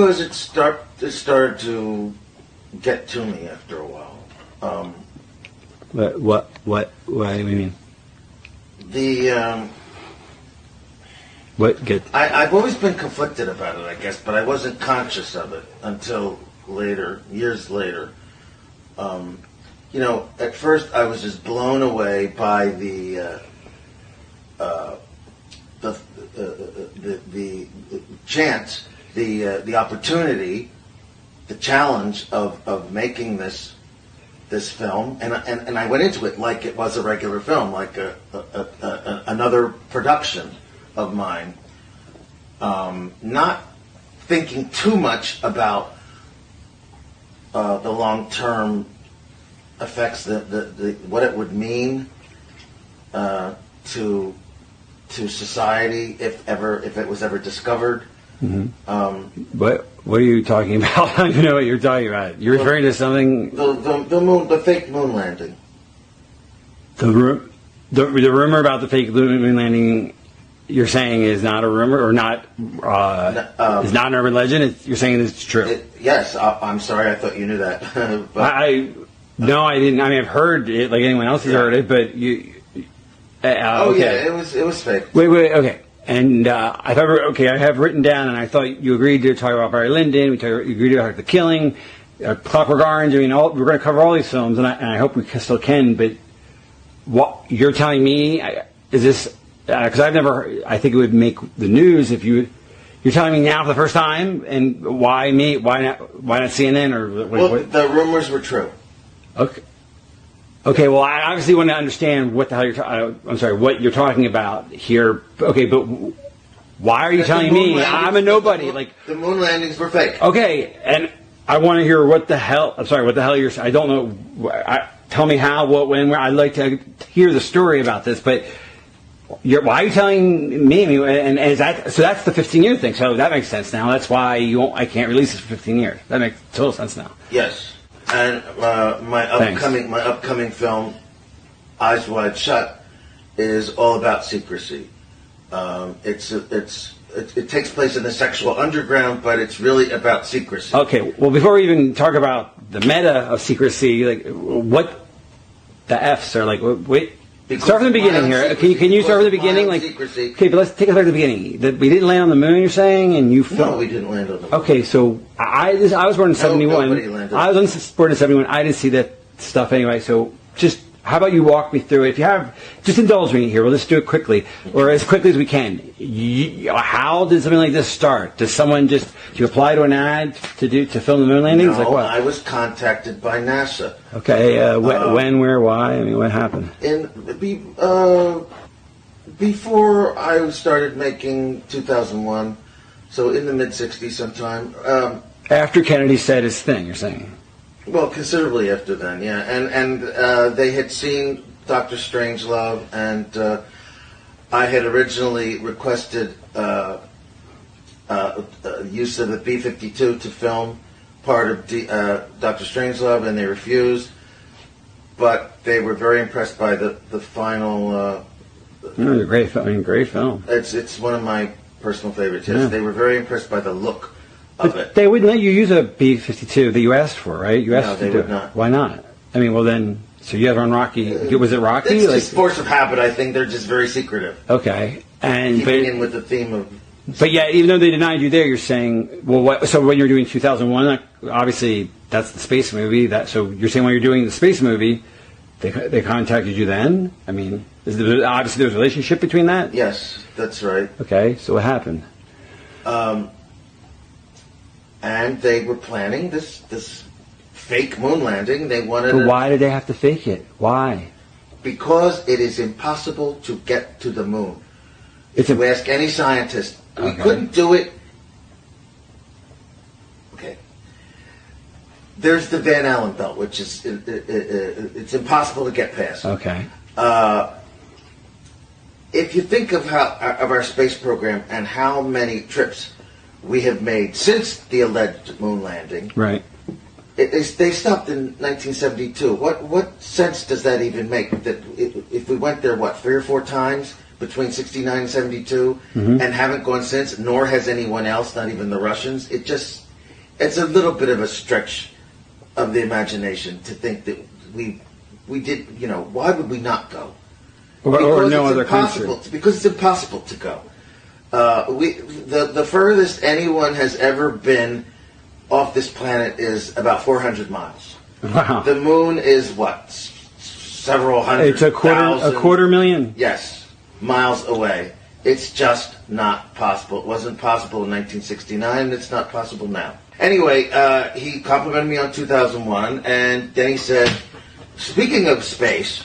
Because it started to get to me after a while. What do you mean? I've always been conflicted about it, I guess, but I wasn't conscious of it until later, years later. At first I was just blown away by the chance, the opportunity, the challenge of making this film, and I went into it like it was a regular film, like another production of mine, not thinking too much about the long-term effects, what it would mean to society if it was ever discovered. Mm-hmm. What are you talking about? I don't know what you're talking about. You're referring to something. The fake moon landing. The rumor about the fake moon landing. You're saying is not a rumor, or not is not an urban legend. You're saying it's true. Yes, I'm sorry. I thought you knew that. No, I didn't. I mean, I've heard it like anyone else has heard it, but you. Okay. Yeah, it was fake. Wait, okay. And I have written down, and I thought you agreed to talk about Barry Lyndon. You agreed to talk about The Killing, Clockwork Orange. I mean, we're going to cover all these films, and I hope we still can. But what you're telling me is this? Because I've never. I think it would make the news if you're telling me now for the first time. And why me? Why not CNN or? The rumors were true. Okay. Okay, well, I obviously want to understand what the hell what you're talking about here. Okay, but why are you telling me? I'm a nobody. The moon landings were fake. Okay, and I want to hear what the hell. I'm sorry, what the hell you're saying. I don't know. Tell me how, what, when, where. I'd like to hear the story about this, but why are you telling me? And is that so? That's the 15-year thing. So that makes sense now. That's why I can't release this for 15 years. That makes total sense now. Yes. And my upcoming film, Eyes Wide Shut, is all about secrecy. It takes place in the sexual underground, but it's really about secrecy. Okay. Well, before we even talk about the meta of secrecy, like what the F's are like. Wait. Start from the beginning here. Can you start from the beginning? Secrecy. Okay, but let's take it back to the beginning. We didn't land on the moon, you're saying, and you No, we didn't land on the moon. Okay, so I was born in 71. Nobody landed. I was born in 71. I didn't see that stuff anyway. So just how about you walk me through it? If you have, just indulge me here. We'll just do it quickly, or as quickly as we can. How did something like this start? Does someone do you apply to an ad to film the moon landings? No, like what? I was contacted by NASA. Okay, when, where, why? I mean, what happened? Before I started making 2001, so in the mid-'60s sometime. After Kennedy said his thing, you're saying? Well, considerably after then, yeah. And they had seen Dr. Strangelove, and I had originally requested use of the B-52 to film part of Dr. Strangelove, and they refused. But they were very impressed by the final... great film. It's one of my personal favorites, yes. Yeah. They were very impressed by the look of it. They wouldn't let you use a B-52 that you asked for, right? No, they would not. Why not? I mean, well then, so you have on Rocky. Was it Rocky? It's just force of habit, I think. They're just very secretive. Okay. Keeping in with the theme of... But yeah, even though they denied you there, you're saying, well, so when you're doing 2001, obviously that's the space movie. So you're saying when you're doing the space movie, they contacted you then? I mean, obviously there's a relationship between that? Yes, that's right. Okay, so what happened? And they were planning this fake moon landing. They wanted. But why did they have to fake it? Why? Because it is impossible to get to the moon. If you ask any scientist, we couldn't do it. Okay. There's the Van Allen belt, which is it's impossible to get past. Okay. If you think of our space program and how many trips we have made since the alleged moon landing, right? They stopped in 1972. What sense does that even make? That if we went there, 3 or 4 times between 69 and 72, and haven't gone since, nor has anyone else, not even the Russians. It just it's a little bit of a stretch of the imagination to think that we did. You know, why would we not go? Or no it's other country. Because it's impossible to go. The furthest anyone has ever been off this planet is about 400 miles. Wow. The moon is what? Several hundred It's a quarter million. Yes, miles away. It's just not possible. It wasn't possible in 1969, and it's not possible now. Anyway, he complimented me on 2001, and then he said, speaking of space,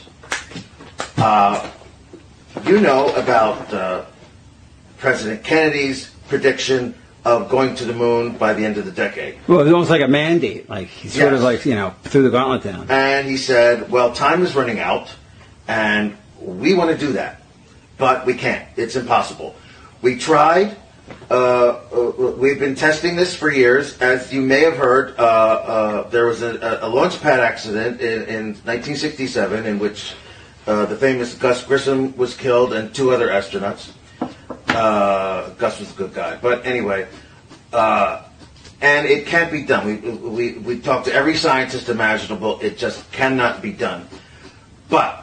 you know about President Kennedy's prediction of going to the moon by the end of the decade. Well, it was almost like a mandate. Like he sort of like, threw the gauntlet down. And he said, well, time is running out, and we want to do that. But we can't. It's impossible. We tried. We've been testing this for years. As you may have heard, there was a launch pad accident in 1967 in which the famous Gus Grissom was killed and 2 other astronauts. Gus was a good guy. But anyway, and it can't be done. We talked to every scientist imaginable. It just cannot be done. But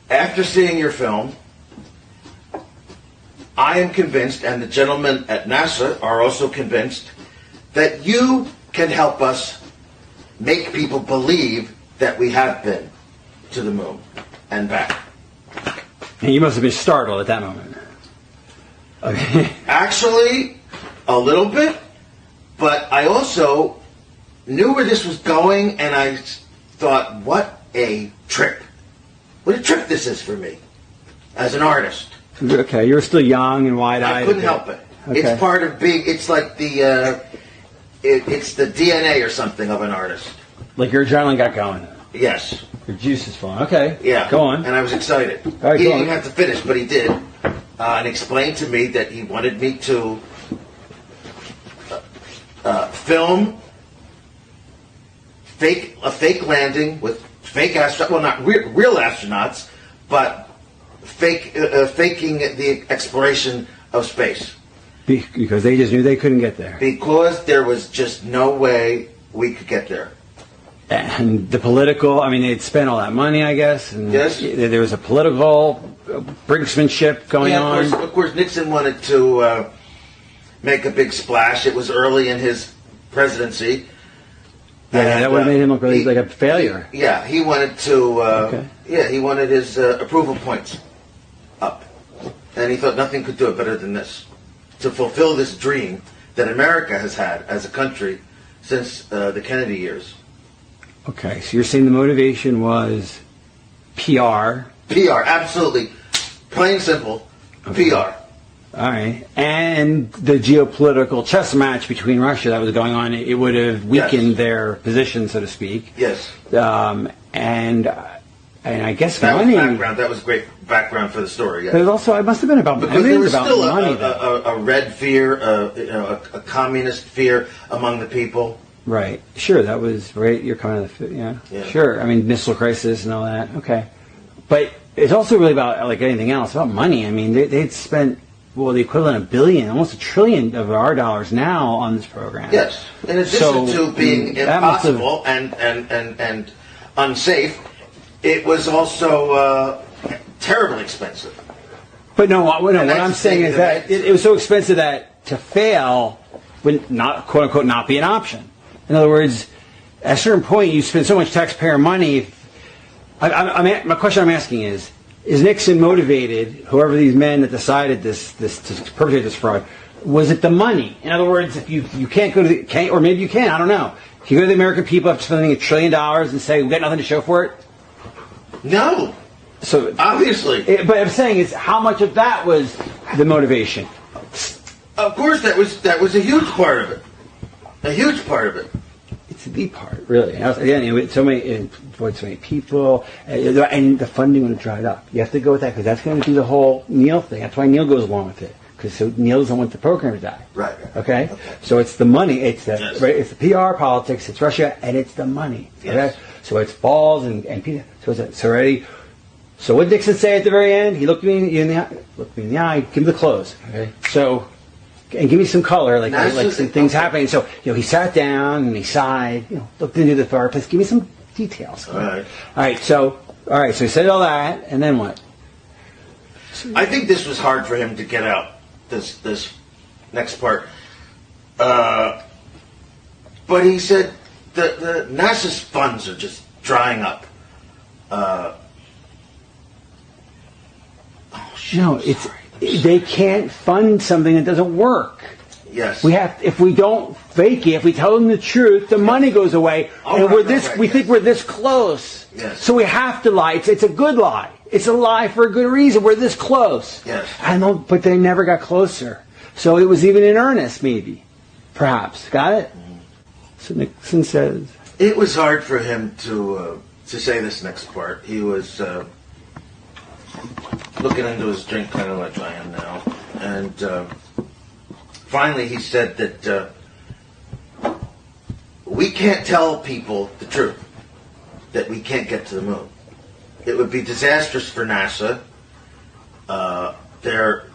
after seeing your film, I am convinced, and the gentlemen at NASA are also convinced, that you can help us make people believe that we have been to the moon and back. And you must have been startled at that moment. Okay. Actually, a little bit, but I also knew where this was going, and I thought, what a trip. What a trip this is for me, as an artist. Okay, you're still young and wide-eyed. I couldn't help it. Okay. It's part of being, it's like it's the DNA or something of an artist. Like your adrenaline got going. Yes. Your juice is flowing. Okay. Yeah. Go on. And I was excited. All right, He go didn't on. even have to finish, but he did. And explained to me that he wanted me to film a fake landing with fake astronauts. Well, not real astronauts, but faking the exploration of space. Because they just knew they couldn't get there. Because there was just no way we could get there. And the political, I mean, they'd spent all that money, I guess. And Yes. There was a political brinksmanship going on. Of course, Nixon wanted to make a big splash. It was early in his presidency. Yeah, that would have made him look really like a failure. Yeah, he wanted to. Okay. Yeah, he wanted his approval points up, and he thought nothing could do it better than this, to fulfill this dream that America has had as a country since the Kennedy years. Okay, so you're saying the motivation was PR. PR, absolutely, plain simple, Okay. PR. All right. And the geopolitical chess match between Russia that was going on, it would have weakened Yes. their position, so to speak. Yes. And I guess That money. was background. That was great background for the story. But Yeah. it also, it must have been about, Because I mean, there it was about still money. though. a red fear, a communist fear among the people. Right. Sure, that was right. You're kind of, yeah. Yeah. Sure. I mean, missile crisis and all that. Okay. But it's also really about, like anything else, about money. I mean, they'd spent, well, the equivalent of $1 billion, almost $1 trillion of our dollars now on this program. Yes. In addition So, to being that must have- impossible and unsafe, it was also terribly expensive. But no, what And that's I'm the saying thing, is that it was so expensive that to fail would not, quote unquote, not be an option. In other words, at a certain point, you spend so much taxpayer money. My question I'm asking is Nixon motivated, whoever these men that decided this to perpetrate this fraud, was it the money? In other words, if you can't go to the, or maybe you can, I don't know. Can you go to the American people after spending $1 trillion and say, we've got nothing to show for it? No. So Obviously. but I'm saying is how much of that was the motivation? Of course, that was a huge part of it. A huge part of it. It's the part, really. Again, so many people, and the funding would have dried up. You have to go with that because that's going to do the whole Neil thing. That's why Neil goes along with it, because so Neil doesn't want the program to die. Right. Okay. So it's the money. It's the Yes. right, it's the PR politics. It's Russia, and it's the money. Okay. Yes. So it's balls and so it's already. So what did Nixon say at the very end? He looked me in the eye, give me the close. Okay. So and give me some color, like NASA's some things happening. So, he sat down and he sighed, looked into the fireplace. Give me some details. All right. So he said all that, and then what? I think this was hard for him to get out, this next part. But he said the NASA's funds are just drying up. They can't fund something that doesn't work. Yes. If we don't fake it, if we tell them the truth, the money goes away, and we think we're this close. Yes. So we have to lie. It's a good lie. It's a lie for a good reason. We're this close. Yes. But they never got closer. So it was even in earnest, maybe, perhaps. Got it? So Nixon says it was hard for him to say this next part. He was looking into his drink, kind of like I am now, and finally he said that we can't tell people the truth, that we can't get to the moon. It would be disastrous for NASA. Their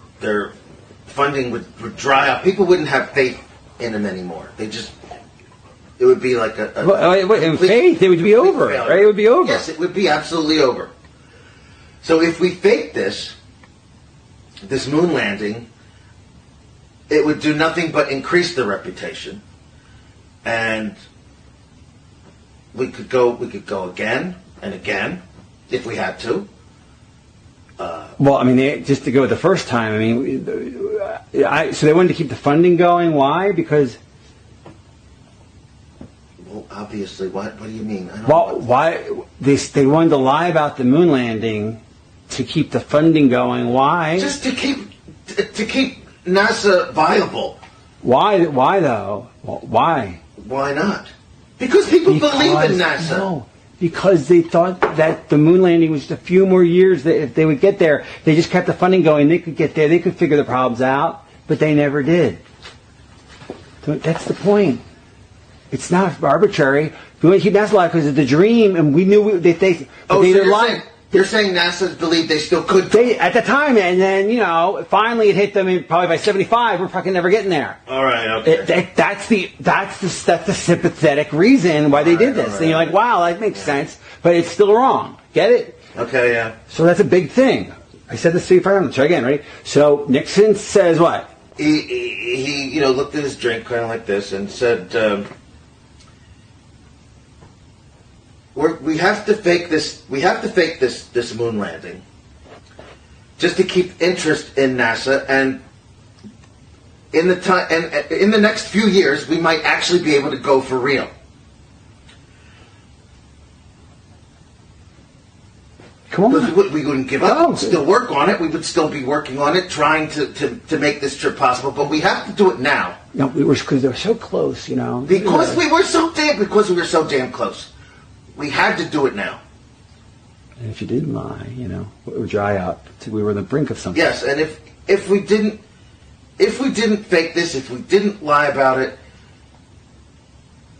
funding would dry up. People wouldn't have faith in them anymore. It would be like in faith, it would be over, right? It would be over. Yes, it would be absolutely over. So if we fake this moon landing, it would do nothing but increase the reputation, and we could go again and again if we had to. Just to go the first time. So they wanted to keep the funding going. Why? Because. Well, obviously. What do you mean? Why they wanted to lie about the moon landing to keep the funding going? Why? Just to keep NASA viable. Why though? Why? Why not? Because people believe in NASA. No, because they thought that the moon landing was just a few more years. That if they would get there, they just kept the funding going. They could get there. They could figure the problems out, but they never did. So that's the point. It's not arbitrary. We want to keep NASA alive because of the dream, and we knew You're saying NASA believed they still could. At the time, and then finally it hit them. Probably by 75, we're fucking never getting there. All right, okay. That's the sympathetic reason why they did this. Right. And you're like, wow, that makes sense, but it's still wrong. Get it? Okay, yeah. So that's a big thing. I said this to you before. Let's try again. Ready? So Nixon says what? He looked at his drink kind of like this and said. We have to fake this. We have to fake this moon landing, just to keep interest in NASA. And in the next few years, we might actually be able to go for real. Come on. We wouldn't give up. We'd still work on it. We would still be working on it, trying to make this trip possible. But we have to do it now. No, because they were so close. Because we were so damn close. We had to do it now. And if you didn't lie, it would dry up. We were on the brink of something. Yes, and if we didn't fake this, if we didn't lie about it,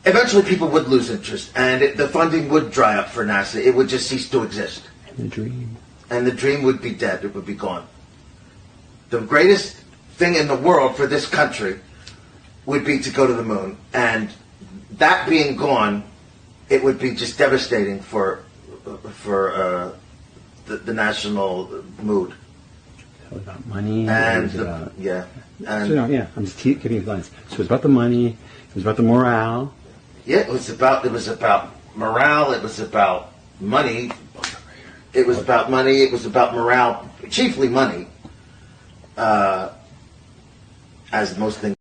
eventually people would lose interest, and the funding would dry up for NASA. It would just cease to exist. And the dream would be dead. It would be gone. The greatest thing in the world for this country would be to go to the moon, and that being gone, it would be just devastating for the national mood. So about money and I'm just giving you lines. So it was about the money. It was about the morale. Yeah, it was about morale. It was about money. It was about money. It was about morale. Chiefly money, as most things.